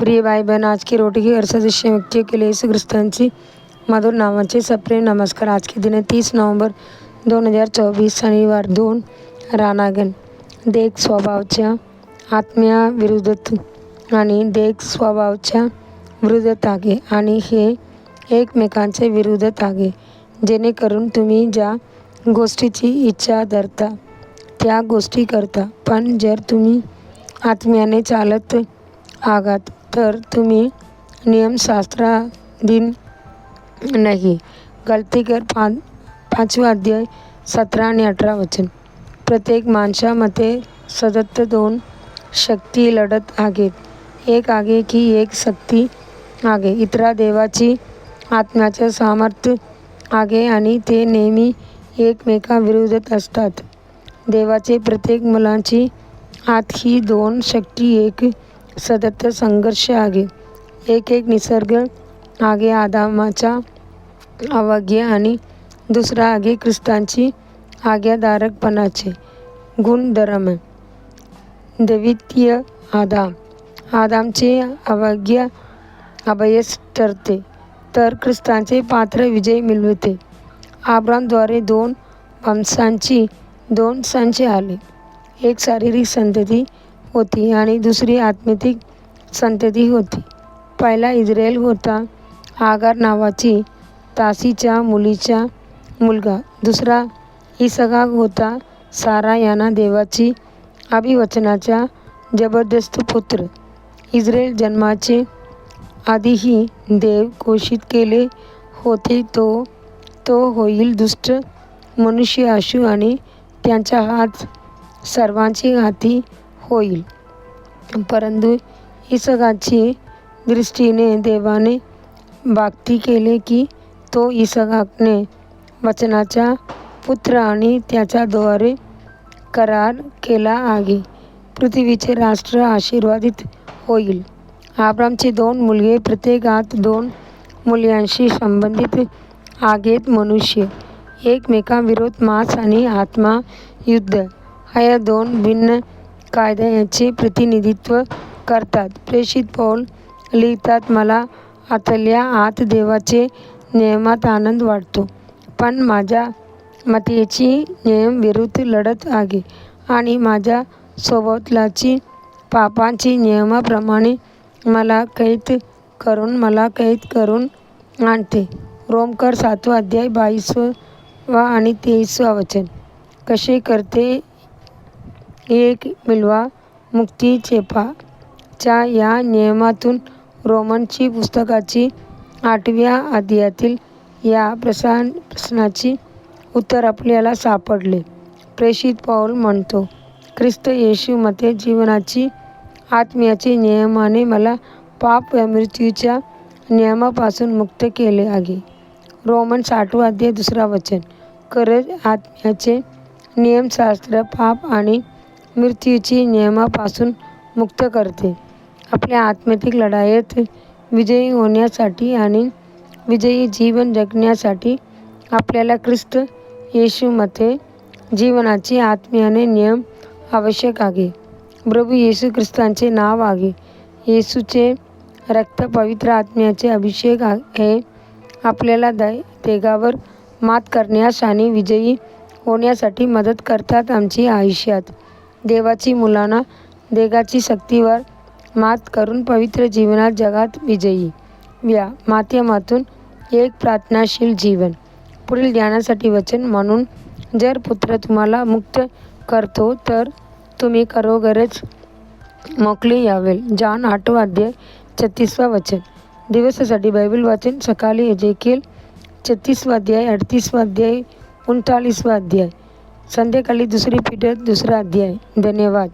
प्रिय भाई बहन, आज की रोटी की अर्सदृश्य व्यक्तियों के लिए यीशु ख्रिस्तांची मधुर नावाचे सप्रेम नमस्कार। आज के दिन 30 नोव्हेंबर 2024 शनिवार 2 रानागण देख स्वभावाच्या आत्म्याविरुद्ध आणि देख स्वभावाच्या विरुद्ध आहे आणि हे एकमेकांचे विरुद्ध आहे, जेणेकरून तुम्ही ज्या गोष्टीची इच्छा धरता त्या गोष्टी करता। पण जर तुम्ही आत्म्याने चालत आहात तर तुम्ही नियमशास्त्राधीन नाही। गलतीकर 5 अध्याय 17 आणि 18 वचन। प्रत्येक माणसामध्ये सतत 2 शक्ती लढत आहेत, एक आहे की एक शक्ती आहे इतर देवाची आत्म्याचे सामर्थ्य आहे आणि ते नेहमी एकमेकांविरुद्ध असतात। देवाचे प्रत्येक मुलाची आत ही 2 शक्ती एक सतत संघर्ष आहे। एक निसर्ग आहे आदामाचा अवघ्य आणि दुसरा आहे ख्रिस्तांची आज्ञाधारकपणाचे गुणधर्म। द्वितीय आदामचे अवघ्य अभयस ठरते तर ख्रिस्तांचे पात्र विजय मिळवते। अब्रामद्वारे 2 वंशांची 2 संच आले, एक शारीरिक संतती होती आणि दुसरी आत्मिक संतती होती। पहिला इस्रायल होता, आगार नावाची दासीच्या मुलीचा मुलगा। दुसरा इसहाक होता, सारा यांना देवाची अभिवचनाचा जबरदस्त पुत्र। इस्रायल जन्माचे आधीही देव घोषित केले होते तो होईल दुष्ट मनुष्य असू आणि त्यांचा हात सर्वांच्या हाती होईल। परंतु इसहाकाची दृष्टीने देवाने वागती केले की तो इसहाकने वचनाचा पुत्र आणि त्याच्याद्वारे करार केला आहे, पृथ्वीचे राष्ट्र आशीर्वादित होईल। अब्रामचे 2 मुलगे प्रत्येकात 2 मूल्यांशी संबंधित आहेत। मनुष्य एकमेकांविरुद्ध मांस आणि आत्मा युद्ध ह्या 2 भिन्न कायद्यांचे प्रतिनिधित्व करतात। प्रेषित पौल लिहितात, मला आतल्या आत देवाचे नियमात आनंद वाटतो, पण माझ्या मातेची नियम विरुद्ध लढत आहे आणि माझ्या स्वभावातली पापांची नियमाप्रमाणे मला कैद करून आणते। रोमकर 7 अध्याय 22 आणि 23 वचन। कसे करते एक मिळवा मुक्ती चेपा च्या या नियमातून रोमनची पुस्तकाची 8व्या अध्यायातील या प्रश्नाचे उत्तर आपल्याला सापडले। प्रेषित पौल म्हणतो, ख्रिस्त येशूमध्ये जीवनाची आत्म्याच्या नियमाने मला पाप व मृत्यूच्या नियमापासून मुक्त केले आहे। रोमन 8 अध्याय 2 वचन। खरंच आत्म्याचे नियमशास्त्र पाप आणि मृत्यूची नियमापासून मुक्त करते। आपल्या आत्मिक लढाईत विजयी होण्यासाठी आणि विजयी जीवन जगण्यासाठी आपल्याला ख्रिस्त येशूमध्ये जीवनाचे आत्म्याचे नियम आवश्यक आहे। प्रभू येशू ख्रिस्ताचे नाव आहे। येशूचे रक्त पवित्र आत्म्याचे अभिषेक हे आपल्याला देगावर मात करण्यास आणि विजयी होण्यासाठी मदत करतात। आमच्या आयुष्यात देवाची मुलांना देगाची शक्तीवर मात करून पवित्र जीवनात जगात विजयी व्हा। माध्यमातून एक प्रार्थनाशील जीवन। पुढील ध्यानासाठी वचन म्हणून, जर पुत्र तुम्हाला मुक्त करतो तर तुम्ही खरोखरच मोकळे व्हाल। जॉन 8 अध्याय 36 वचन। दिवसासाठी बायबल वाचन सकाळी एजेकिएल 36 अध्याय 38 अध्याय 39 अध्याय। संध्याकाळी 2 पीटर 2 अध्याय। धन्यवाद।